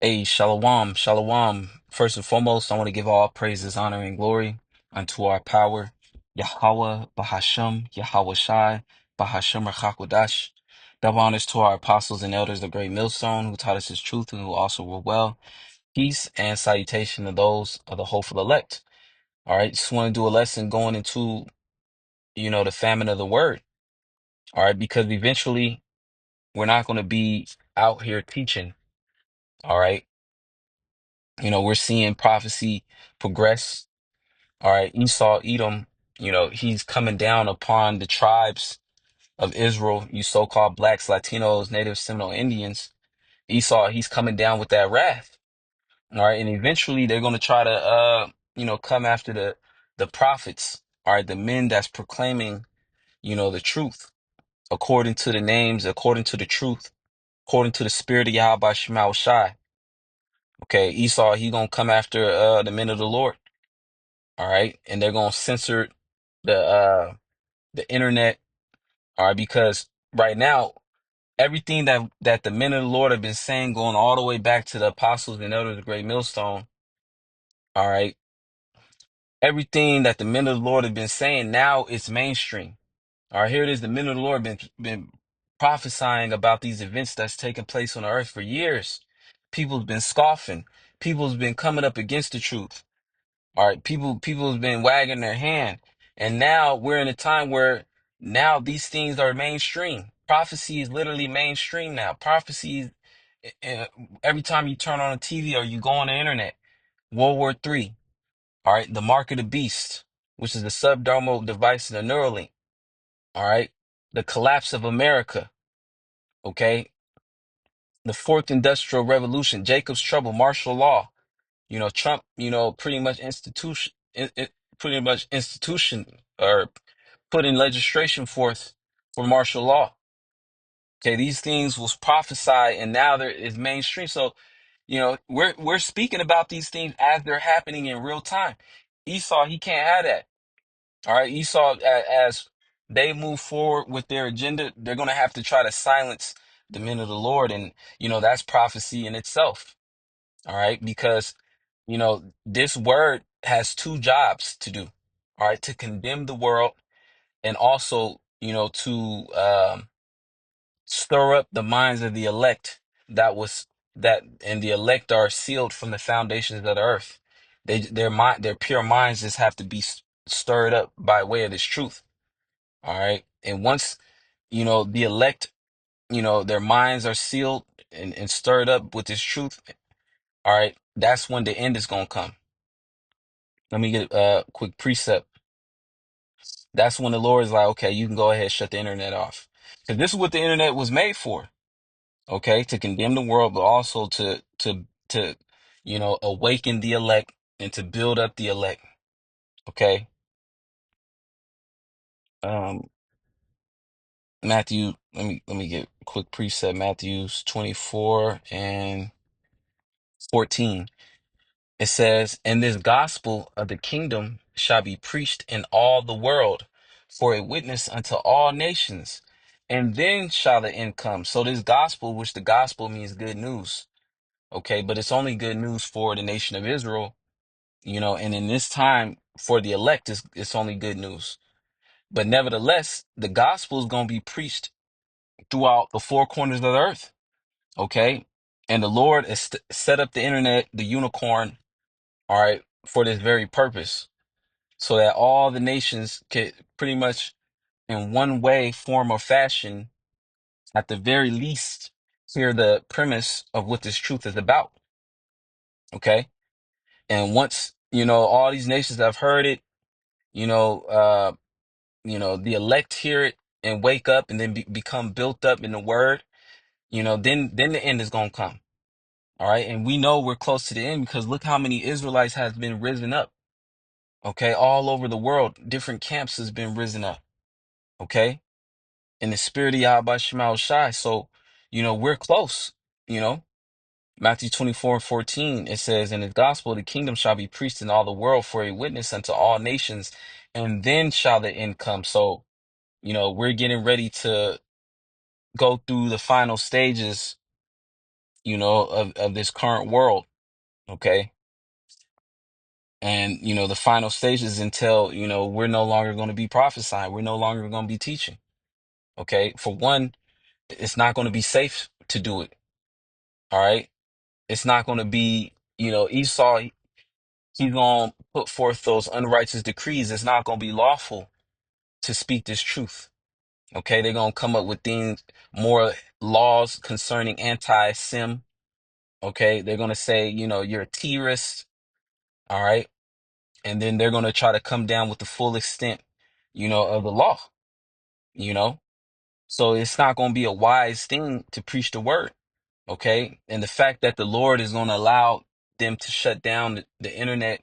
Hey, shalom, shalom. First and foremost, I want to give all praises, honor, and glory unto our power, Yahweh, Bahashem, Yahweh Shai, Bahashem Rachakodash. Double honors to our apostles and elders, the great millstone, who taught us his truth and who also were well. Peace and salutation to those of the hopeful elect. All right, just want to do a lesson going into, the famine of the word. All right, because eventually we're not going to be out here teaching. All right, we're seeing prophecy progress. All right, Esau, Edom, he's coming down upon the tribes of Israel, you so-called blacks, Latinos, Native Seminole Indians. Esau, he's coming down with that wrath. All right, and eventually they're going to try to, come after the prophets. All right, the men that's proclaiming, the truth according to the names, according to the truth, according to the spirit of Yahweh Shema Shai. Okay, Esau, he gonna come after the men of the Lord. All right, and they're gonna censor the internet. All right, because right now, everything that the men of the Lord have been saying, going all the way back to the apostles and elders of the great millstone, all right, everything that the men of the Lord have been saying, now it's mainstream. All right, here it is. The men of the Lord been prophesying about these events that's taking place on the earth for years. People's been scoffing. People's been coming up against the truth. All right, people's been wagging their hand, and now we're in a time where now these things are mainstream. Prophecy is literally mainstream now. Prophecy is, every time you turn on the TV or you go on the internet. World War III. All right, the mark of the beast, which is the subdermal device in the Neuralink. All right, the collapse of America. Okay, the fourth industrial revolution, Jacob's trouble, martial law. Trump, pretty much pretty much institution or putting legislation forth for martial law. Okay, these things was prophesied and now there is mainstream. So, we're speaking about these things as they're happening in real time. Esau, he can't have that. All right, Esau, as they move forward with their agenda, they're gonna have to try to silence the men of the Lord, and that's prophecy in itself. All right, because this word has two jobs to do. All right, to condemn the world and also, to stir up the minds of the elect that and the elect are sealed from the foundations of the earth. Their pure minds just have to be stirred up by way of this truth. All right. And once, the elect, their minds are sealed and stirred up with this truth, all right, that's when the end is gonna come. Let me get a quick precept. That's when the Lord is like, okay, you can go ahead, shut the internet off. Because this is what the internet was made for, okay, to condemn the world, but also to awaken the elect and to build up the elect. Okay. Um, Matthew, let me get a quick precept. Matthew's 24 and 14. It says, "And this gospel of the kingdom shall be preached in all the world for a witness unto all nations, and then shall the end come." So this gospel, which the gospel means good news, okay, but it's only good news for the nation of Israel, and in this time for the elect, it's only good news. But nevertheless, the gospel is going to be preached throughout the four corners of the earth, okay? And the Lord has set up the internet, the unicorn, all right, for this very purpose, so that all the nations could pretty much, in one way, form, or fashion, at the very least, hear the premise of what this truth is about. Okay. And once, all these nations have heard it, you know, uh, the elect hear it and wake up and then become built up in the word, then the end is gonna come. All right. And we know we're close to the end because look how many Israelites has been risen up. Okay, all over the world, different camps has been risen up. Okay, in the spirit of Yahweh Shema Shai. So, we're close. You know, Matthew 24 and 14, it says, "In the gospel, the kingdom shall be preached in all the world for a witness unto all nations, and then shall the end come." So, we're getting ready to go through the final stages, of this current world. Okay. And, the final stages until, we're no longer going to be prophesying. We're no longer going to be teaching. Okay. For one, it's not going to be safe to do it. All right. It's not going to be, Esau, he's going to put forth those unrighteous decrees. It's not going to be lawful to speak this truth. Okay. They're going to come up with things, more laws concerning anti-sim. Okay. They're going to say, you're a terrorist. All right. And then they're going to try to come down with the full extent, of the law, you know? So it's not going to be a wise thing to preach the word. Okay. And the fact that the Lord is going to allow them to shut down the internet,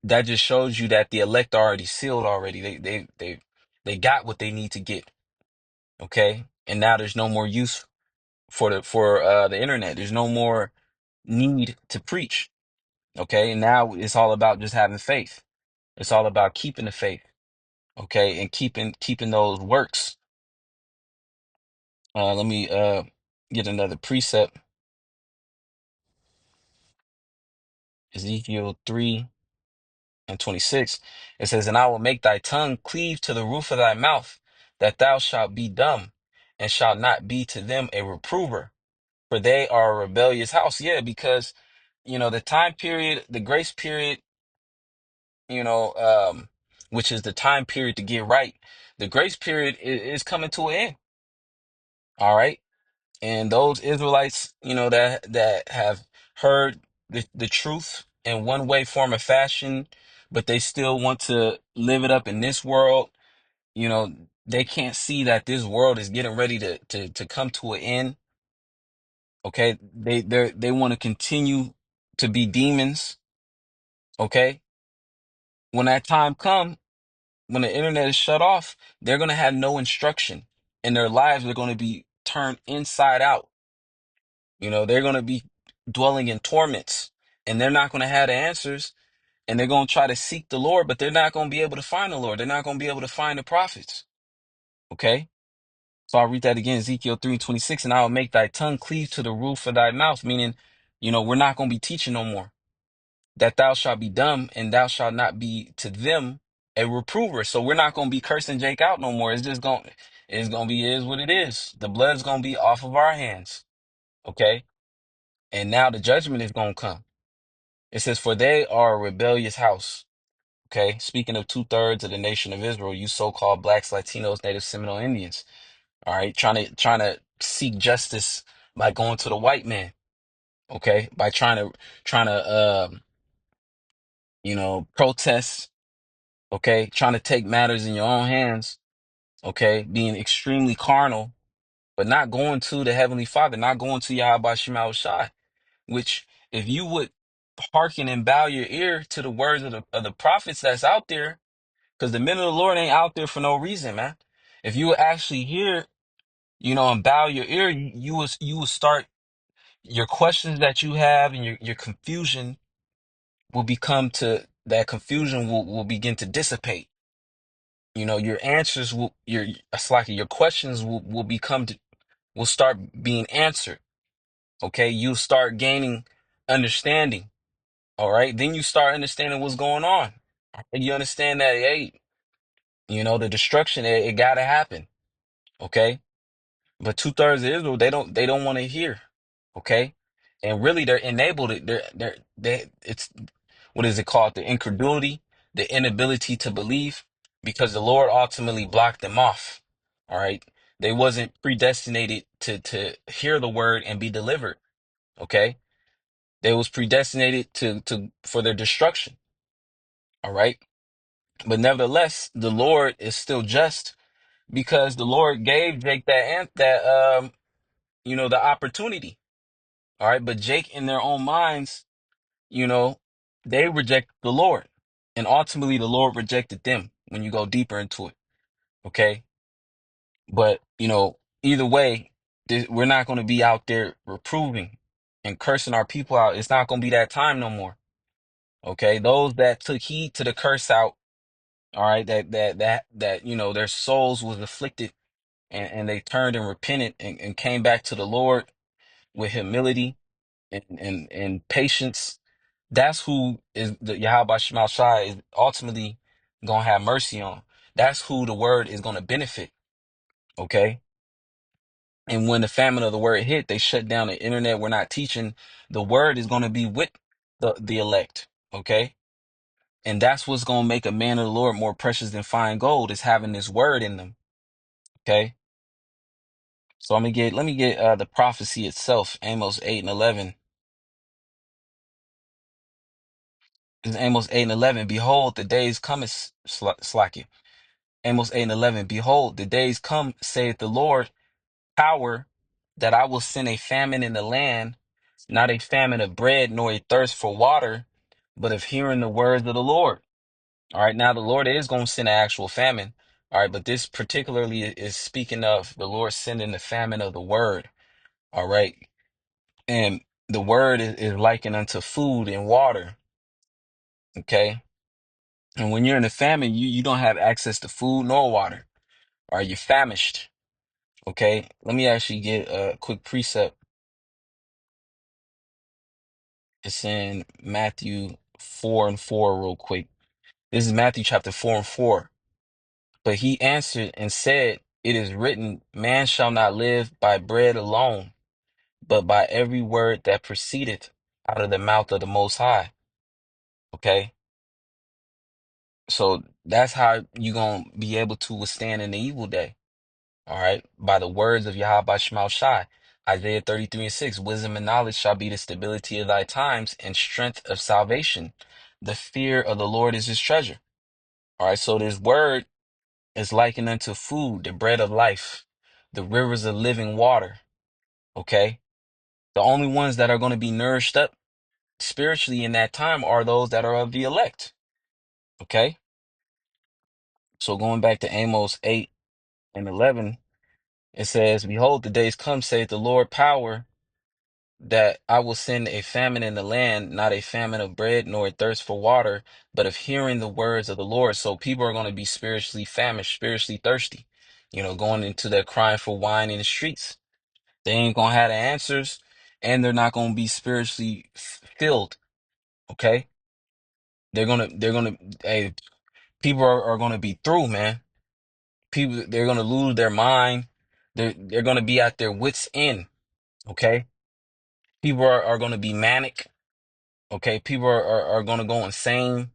that just shows you that the elect are already sealed already. They got what they need to get. Okay. And now there's no more use for the internet. There's no more need to preach. Okay. And now it's all about just having faith. It's all about keeping the faith. Okay. And keeping those works. Let me get another precept. Ezekiel 3:26. It says, "And I will make thy tongue cleave to the roof of thy mouth, that thou shalt be dumb, and shalt not be to them a reprover, for they are a rebellious house." Yeah, because the time period, the grace period, you know, um, which is the time period to get right. The grace period is coming to an end. All right. And those Israelites, that have heard the truth in one way, form, or fashion, but they still want to live it up in this world, they can't see that this world is getting ready to come to an end. Okay. They want to continue to be demons. Okay. When that time comes, when the internet is shut off, they're going to have no instruction, and their lives are going to be turned inside out. They're going to be dwelling in torments, and they're not going to have the answers, and they're going to try to seek the Lord, but they're not going to be able to find the Lord. They're not going to be able to find the prophets. Okay. So I'll read that again, Ezekiel 3:26, "And I will make thy tongue cleave to the roof of thy mouth," meaning, we're not going to be teaching no more. "That thou shalt be dumb, and thou shalt not be to them a reprover." So we're not going to be cursing Jake out no more. It's going to be, is what it is. The blood's going to be off of our hands. Okay. And now the judgment is going to come. It says, "For they are a rebellious house." Okay. Speaking of 2/3 of the nation of Israel, you so-called blacks, Latinos, Native Seminole Indians. All right. Trying to seek justice by going to the white man. Okay. By trying to protest. Okay. Trying to take matters in your own hands. Okay. Being extremely carnal, but not going to the Heavenly Father, not going to Yahweh Shema Shai, which if you would hearken and bow your ear to the words of the prophets that's out there, because the men of the Lord ain't out there for no reason, man. If you would actually hear, and bow your ear, you will start, your questions that you have, and your confusion will become to that confusion will begin to dissipate. Your answers it's like your questions will start being answered. Okay. You'll start gaining understanding. All right. Then you start understanding what's going on. And you understand that, hey, the destruction, it gotta happen. Okay. But 2/3 of Israel, they don't want to hear. Okay. And really they're enabled it. It's, what is it called? The incredulity, the inability to believe, because the Lord ultimately blocked them off. All right. They wasn't predestinated to hear the word and be delivered. Okay. They was predestinated for their destruction. All right. But nevertheless, the Lord is still just, because the Lord gave Jake the opportunity. All right. But Jake, in their own minds, you know, they reject the Lord. And ultimately the Lord rejected them when you go deeper into it. Okay. But, either way, we're not going to be out there reproving and cursing our people out. It's not going to be that time no more. Okay. Those that took heed to the curse out, all right, that their souls was afflicted, and they turned and repented, and came back to the Lord. with humility and patience, that's who is the Yahweh Shema Shai is ultimately gonna have mercy on. That's who the word is gonna benefit. Okay. And when the famine of the word hit, they shut down the internet. We're not teaching. The word is gonna be with the elect. Okay. And that's what's gonna make a man of the Lord more precious than fine gold, is having this word in them. Okay. So let me get the prophecy itself, Amos 8 and 11. It's Amos 8 and 11. Behold, the days come, Slacky. Amos 8 and 11. Behold, the days come, saith the Lord, power, that I will send a famine in the land, not a famine of bread, nor a thirst for water, but of hearing the words of the Lord. All right, now the Lord is going to send an actual famine. All right, but this particularly is speaking of the Lord sending the famine of the word. All right. And the word is likened unto food and water. Okay. And when you're in a famine, you don't have access to food nor water. All right, you're famished. Okay. Let me actually get a quick precept. It's in Matthew 4 and 4, real quick. This is Matthew chapter 4 and 4. But he answered and said, it is written, man shall not live by bread alone, but by every word that proceedeth out of the mouth of the Most High. Okay. So that's how you're going to be able to withstand in the evil day. All right. By the words of Yahweh Shema Shai. Isaiah 33 and 6. Wisdom and knowledge shall be the stability of thy times and strength of salvation. The fear of the Lord is his treasure. All right. So this word is likened unto food, the bread of life, the rivers of living water. Okay. The only ones that are going to be nourished up spiritually in that time are those that are of the elect. Okay. So going back to Amos 8 and 11. It says, behold, the days come, saith the Lord power, that I will send a famine in the land, not a famine of bread, nor a thirst for water, but of hearing the words of the Lord. So people are going to be spiritually famished, spiritually thirsty, going into that crying for wine in the streets. They ain't going to have the answers, and they're not going to be spiritually filled. Okay. Hey, people are going to be through, man. They're going to lose their mind. They're going to be at their wits' end. Okay. People are going to be manic. Okay. People are going to go insane.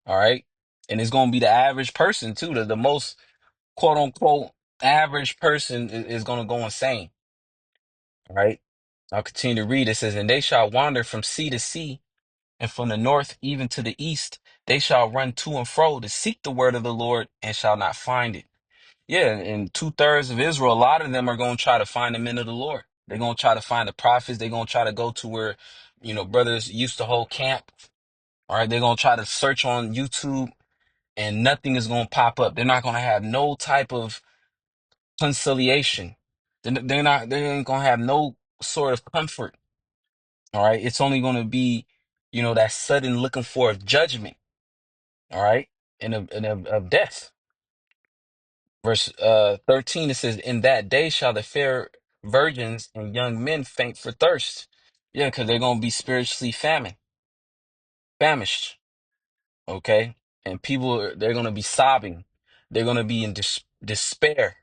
All right. And it's going to be the average person too. The most quote unquote average person is going to go insane. All right. I'll continue to read. It says, and they shall wander from sea to sea, and from the north even to the east. They shall run to and fro to seek the word of the Lord and shall not find it. Yeah. And 2/3 of Israel, a lot of them are going to try to find the men of the Lord. They're going to try to find the prophets. They're going to try to go to where, brothers used to hold camp. All right. They're going to try to search on YouTube and nothing is going to pop up. They're not going to have no type of conciliation. They ain't going to have no sort of comfort. All right. It's only going to be, that sudden looking for of judgment. All right. And of death. Verse 13, it says, in that day shall the fair virgins and young men faint for thirst. Yeah, because they're going to be spiritually famished. Okay. And people, they're going to be sobbing. They're going to be in despair.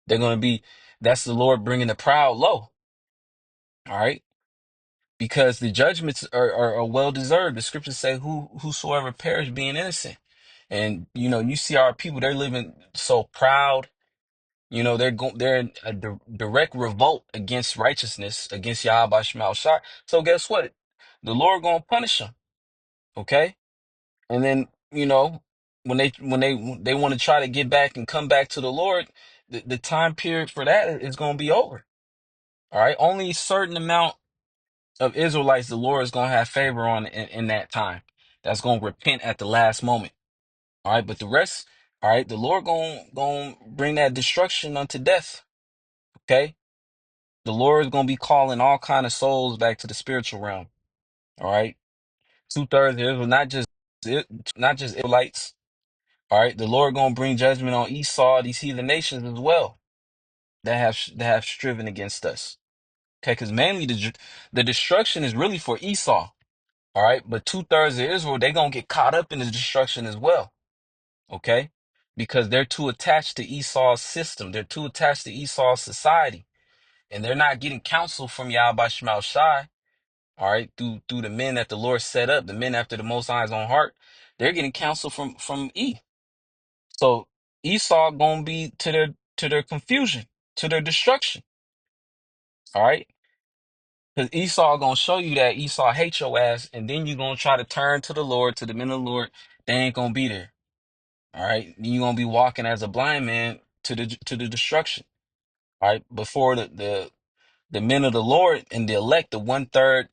They're going to be, that's the Lord bringing the proud low. All right. Because the judgments are well deserved. The scriptures say, whosoever perish being innocent. And, you see our people, they're living so proud. They're in a direct revolt against righteousness, against Yahweh Shema Shai. So guess what? The Lord gonna punish them. Okay. And then, when they want to try to get back and come back to the Lord, the time period for that is going to be over. All right. Only a certain amount of Israelites the Lord is going to have favor on in that time. That's going to repent at the last moment. All right. But the rest, all right, the Lord going to bring that destruction unto death. Okay. The Lord is going to be calling all kind of souls back to the spiritual realm. All right. 2/3 of Israel, not just Israelites. All right, the Lord gonna bring judgment on Esau, these heathen nations as well that have striven against us. Okay, because mainly the destruction is really for Esau. All right, but 2/3 of Israel, they gonna get caught up in the destruction as well. Okay, because they're too attached to Esau's system. They're too attached to Esau's society, and they're not getting counsel from Yahweh Shema Shai. All right, through the men that the Lord set up, the men after the Most High's own heart, they're getting counsel from E. So Esau gonna be to their confusion, to their destruction. All right, because Esau gonna show you that Esau hates your ass, and then you gonna try to turn to the Lord, to the men of the Lord. They ain't gonna be there. All right, you gonna be walking as a blind man to the destruction. All right, before the men of the Lord and the elect, the 1/3,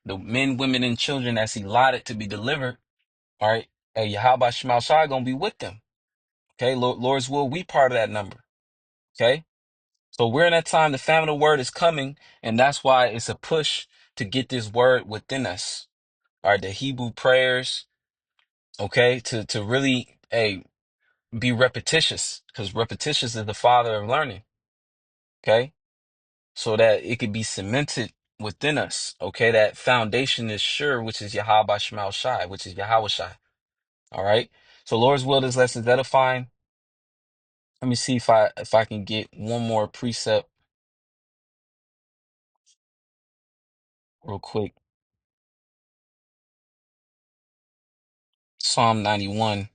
the men, women, and children that's allotted to be delivered. All right, Yahweh Shema Shai gonna be with them. Okay, Lord's will, we part of that number. Okay, so we're in that time. The famine of the word is coming, and that's why it's a push to get this word within us. All right, the Hebrew prayers. Okay, to really be repetitious, because repetitious is the father of learning. Okay, so that it could be cemented within us. Okay, that foundation is sure, which is Yahweh Shema Shai, which is Yahweh Shai. All right. So Lord's will, this lesson is edifying. Let me see if I can get one more precept real quick. Psalm 91.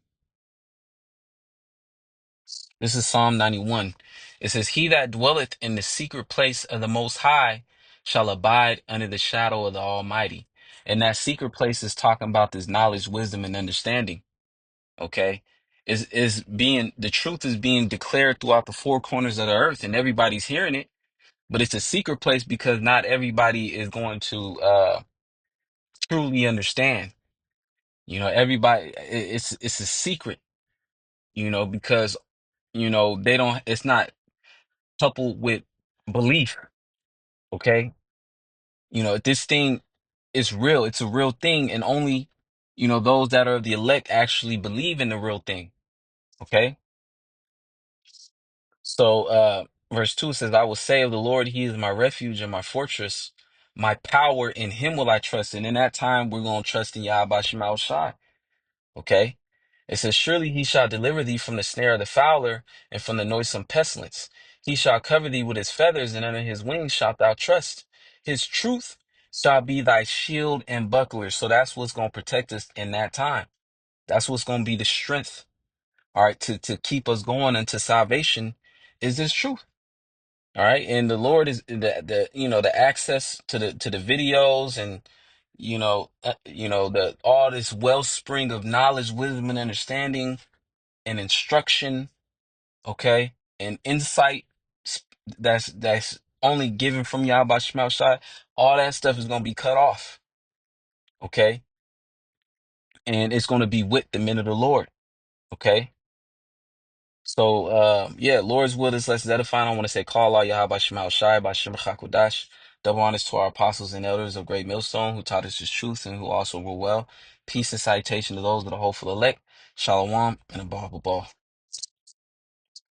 This is Psalm 91. It says, "He that dwelleth in the secret place of the Most High shall abide under the shadow of the Almighty." And that secret place is talking about this knowledge, wisdom, and understanding. Okay, is being the truth is being declared throughout the four corners of the earth, and everybody's hearing it. But it's a secret place because not everybody is going to truly understand. Everybody, it's a secret. Because they don't. It's not coupled with belief. Okay, this thing is real. It's a real thing, and only those that are the elect actually believe in the real thing. Okay. So, verse 2 says, "I will say of the Lord, He is my refuge and my fortress, my power, in Him will I trust." And in that time, we're going to trust in Yahweh Shema Shai. Okay. It says, "Surely He shall deliver thee from the snare of the fowler and from the noisome pestilence. He shall cover thee with His feathers, and under His wings shalt thou trust. His truth shall be thy shield and buckler." So that's what's going to protect us in that time. That's what's going to be the strength, all right, to keep us going into salvation, is this truth. All right. And the Lord is the access to the videos, and the all this wellspring of knowledge, wisdom, and understanding and instruction, okay, and insight, that's only given from Yahweh Shema Shai. All that stuff is gonna be cut off, okay, and it's gonna be with the men of the Lord, okay. So, yeah, Lord's will is less edifying. I want to say, call out Yahweh Shema Shai by Shem Chakudash. Double honors to our apostles and elders of Great Millstone who taught us His truth and who also rule well. Peace and salutation to those that are hopeful elect. Shalom and above.